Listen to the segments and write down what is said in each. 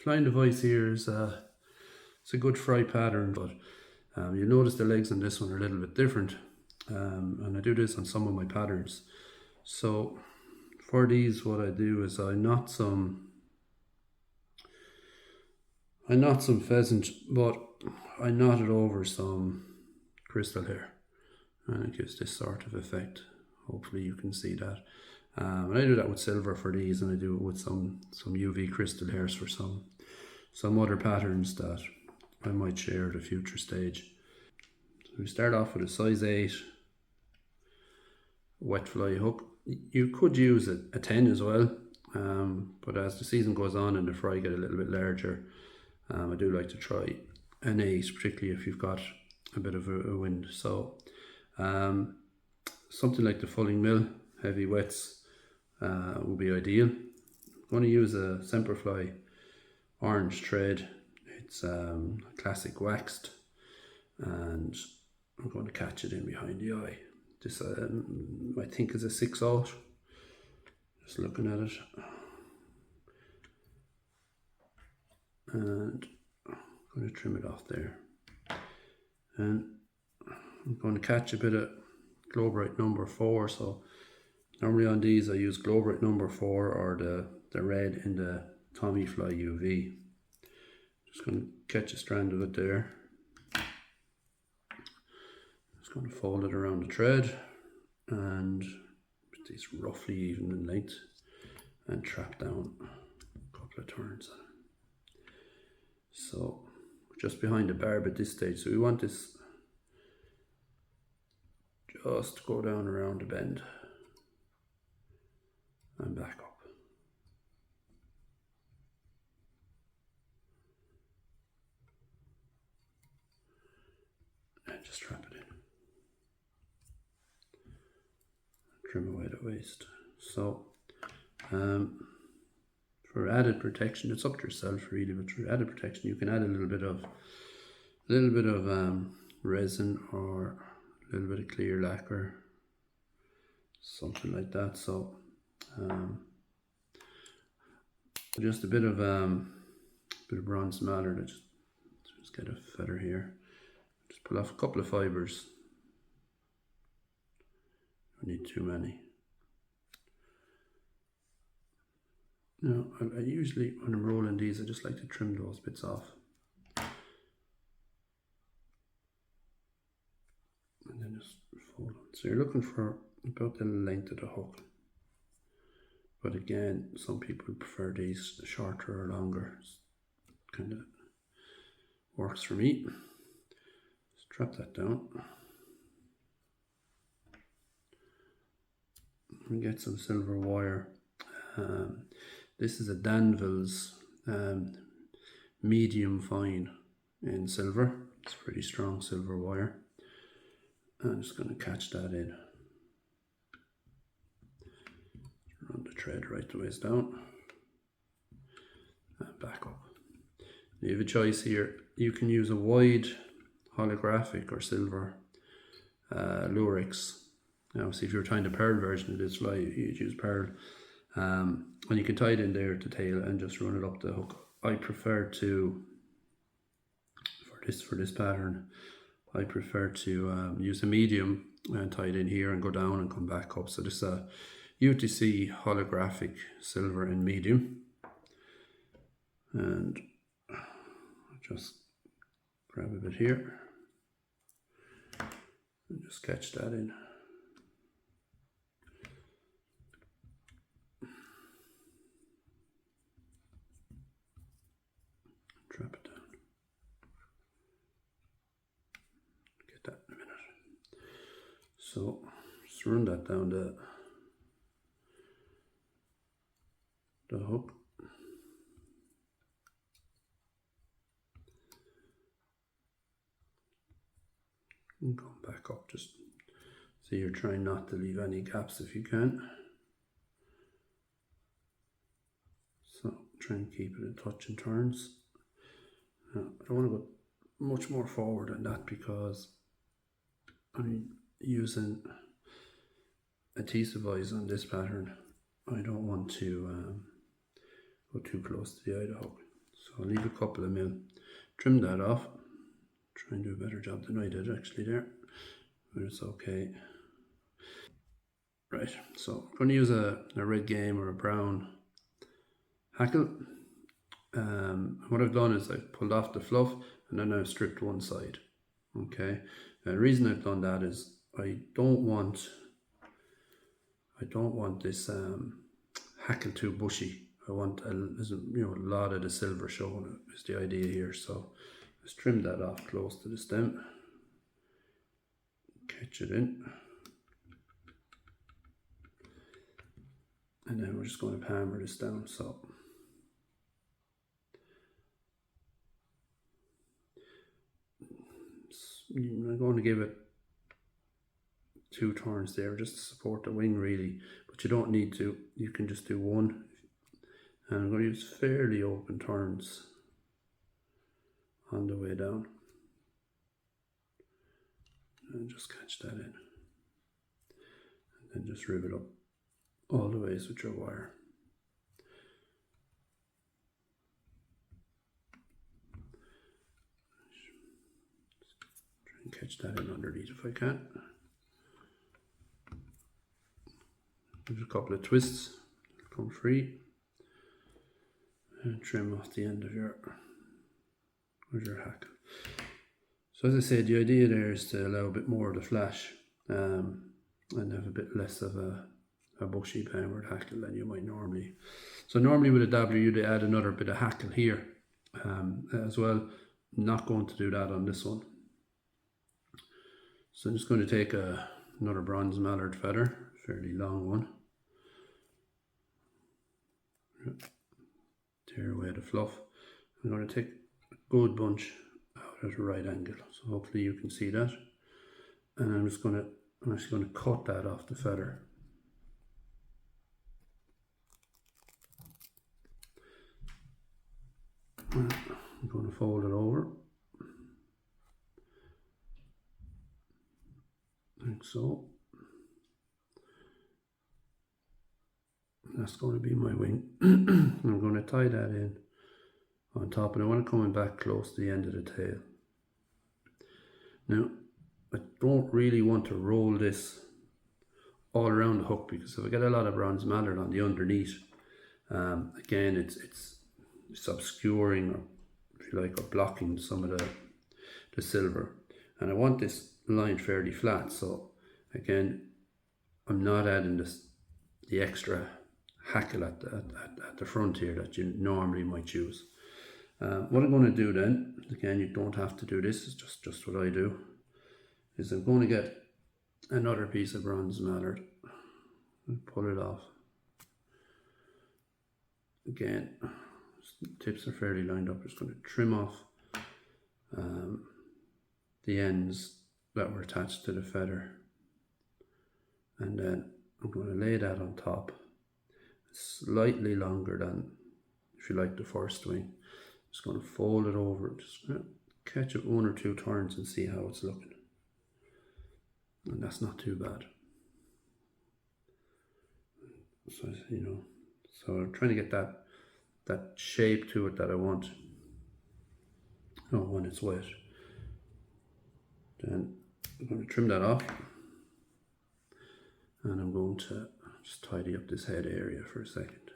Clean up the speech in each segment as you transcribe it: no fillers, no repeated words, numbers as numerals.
flying device here is it's a good fry pattern, but you'll notice the legs on this one are a little bit different, and I do this on some of my patterns. So for these, what I do is I knot some pheasant, but I knot it over some crystal hair, and it gives this sort of effect. Hopefully you can see that. And I do that with silver for these, and I do it with some UV crystal hairs for some other patterns that I might share at a future stage. So we start off with a size 8 wet fly hook. You could use a 10 as well, but as the season goes on and the fry get a little bit larger, I do like to try an 8, particularly if you've got a bit of a wind. So something like the fulling mill, heavy wets, would be ideal. I'm going to use a Semperfli orange thread. It's classic waxed, and I'm going to catch it in behind the eye. This I think is a 6/0. Just looking at it, and I'm going to trim it off there, and I'm going to catch a bit of glow brite number 4. So normally on these I use glow brite number 4 or the red in the Tommy Fly UV. Just going to catch a strand of it there. Just going to fold it around the thread, and it's roughly even in length, and trap down a couple of turns. So just behind the barb at this stage, so we want this just to go down around the bend and back up. And just trap it in. Trim away the waste. So for added protection, it's up to yourself really, but for added protection you can add a little bit of resin or a little bit of clear lacquer, something like that. So just a bit of bronze mallard. I just get a feather here, just pull off a couple of fibers. I need too many. Now I usually, when I'm rolling these, I just like to trim those bits off, and then just fold on. So you're looking for about the length of the hook, but again, some people prefer these shorter or longer. It's kind of works for me. Just drop that down and get some silver wire. This is a Danville's medium fine in silver. It's pretty strong silver wire. I'm just going to catch that in. Run the thread right the ways down and back up. You have a choice here. You can use a wide holographic or silver lurex. Now, see, if you're trying the pearl version of this fly, you'd use pearl. And you can tie it in there to tail and just run it up the hook. I prefer to, for this pattern, I prefer to use a medium and tie it in here and go down and come back up. So this is a UTC holographic silver in medium, and just grab a bit here and just catch that in. Trap it down. Get that in a minute. So just run that down the hook. And come back up. Just so you're trying not to leave any gaps if you can. So try and keep it in touch and turns. I don't want to go much more forward than that because I'm using adhesive eyes on this pattern. I don't want to go too close to the eye of the hook. So I'll leave a couple of mil. Trim that off. Try and do a better job than I did actually there, but it's okay. Right, so I'm going to use a red game or a brown hackle. What I've done is I've pulled off the fluff and then I've stripped one side. Okay, the reason I've done that is I don't want this hackle too bushy. I want a lot of the silver showing is the idea here. So let's trim that off close to the stem. Catch it in. And then we're just going to hammer this down. So I'm going to give it 2 turns there just to support the wing really, but you don't need to. You can just do 1. And I'm going to use fairly open turns on the way down. And just catch that in. And then just rivet up all the ways with your wire. Try and catch that in underneath if I can. Give it a couple of twists, come free, and trim off the end of your hackle. So as I said, the idea there is to allow a bit more of the flash and have a bit less of a bushy powered hackle than you might normally. So normally with a dabbler you'd add another bit of hackle here as well. I'm not going to do that on this one. So I'm just going to take another bronze mallard feather, fairly long one. Tear away the fluff. I'm going to take a good bunch out at a right angle, so hopefully you can see that. And I'm actually going to cut that off the feather. I'm going to fold it over, like so. That's going to be my wing. I'm going to tie that in on top, and I want it coming back close to the end of the tail. Now, I don't really want to roll this all around the hook, because if I get a lot of bronze mallard on the underneath, again it's obscuring, or if you like, or blocking some of the silver. And I want this line fairly flat, so again I'm not adding the extra hackle at the front here that you normally might use. What I'm going to do then, again you don't have to do this, it's just what I do, is I'm going to get another piece of bronze mallard and pull it off. Again, tips are fairly lined up. I'm just going to trim off the ends that were attached to the feather, and then I'm going to lay that on top, slightly longer than, if you like, the first wing. Just going to fold it over, just catch it 1 or 2 turns and see how it's looking, and that's not too bad. So so I'm trying to get that shape to it that I want. Oh, when it's wet. Then I'm going to trim that off, and I'm going to just tidy up this head area for a second.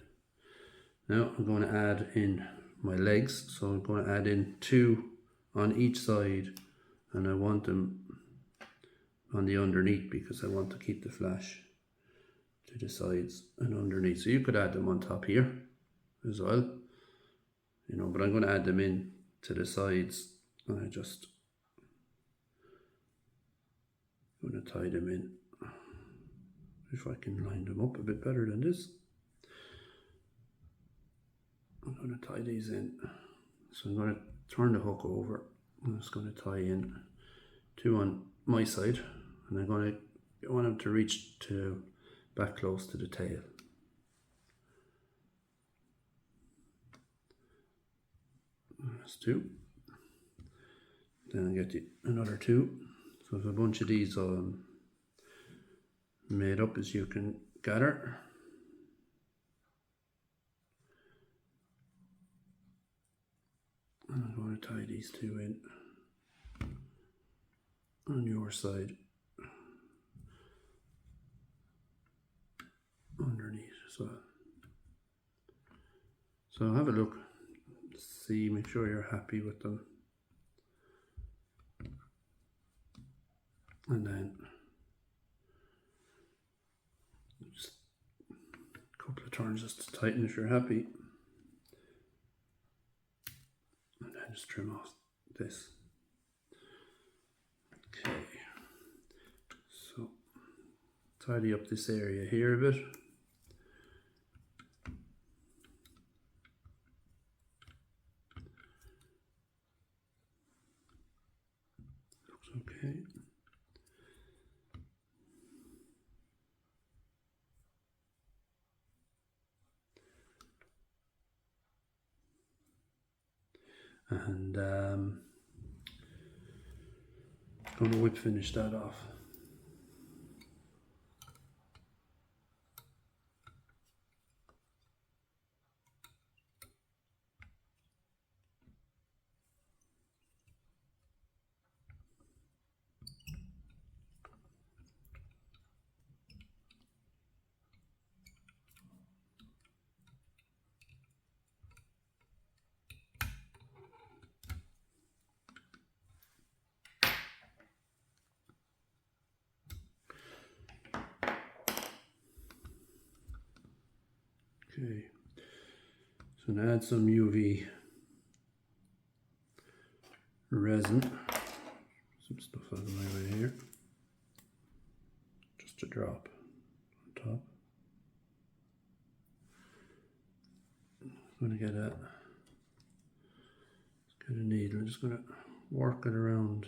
Now I'm going to add in my legs, so I'm going to add in 2 on each side, and I want them on the underneath because I want to keep the flash to the sides and underneath. So you could add them on top here as well, but I'm going to add them in to the sides, and I just going to tie them in. If I can line them up a bit better than this, I'm going to tie these in. So I'm going to turn the hook over. I'm just going to tie in 2 on my side, and I'm going to want them to reach back close to the tail. That's 2. Then I get another 2. So I have a bunch of these made up, as you can gather. And I'm going to tie these two in on your side underneath as well. So have a look, see, make sure you're happy with them, and then just a couple of turns just to tighten if you're happy, and then just trim off this. Okay, so tidy up this area here a bit. Looks okay. And going to whip finish that off. Okay, so now add some UV resin, some stuff out of my way here, just a drop on top. I'm going to get a needle, I'm just going to work it around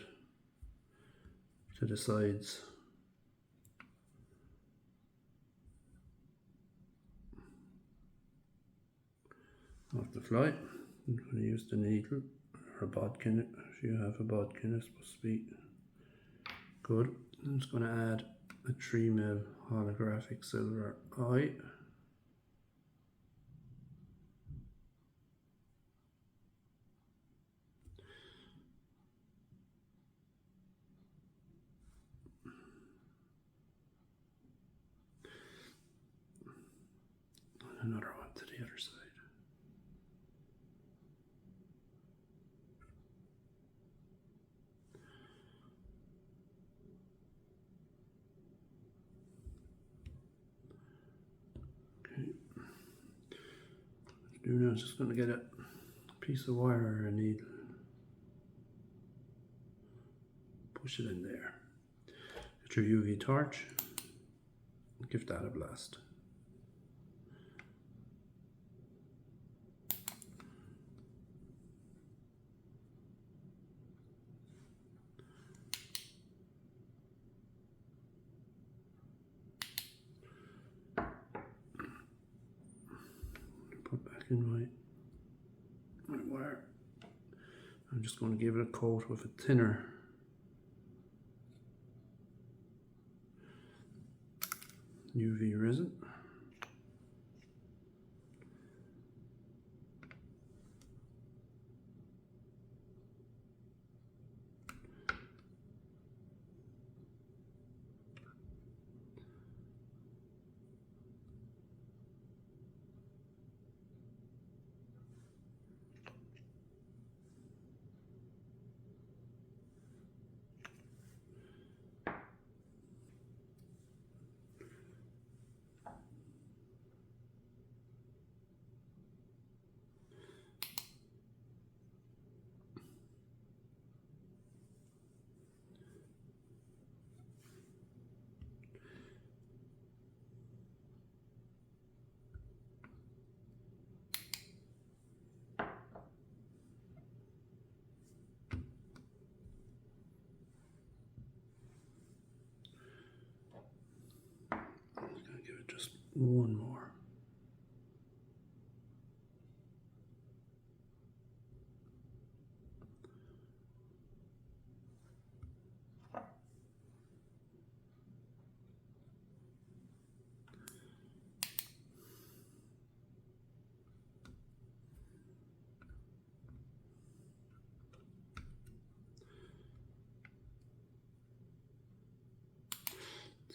to the sides. Of the fly. I'm going to use the needle or a bodkin if you have a bodkin. It's supposed to be good. I'm just going to add a 3mm holographic silver eye. And another one to the other side. Do now, just going to get a piece of wire or a needle, push it in there. Get your UV torch, give that a blast. Put back in my wire. I'm just going to give it a coat with a thinner UV resin. Give it just one more.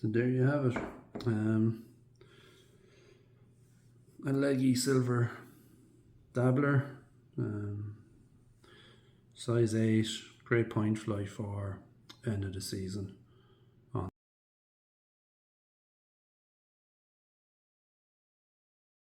So there you have it. A Leggy Silver Dabbler, size 8, great point fly for end of the season.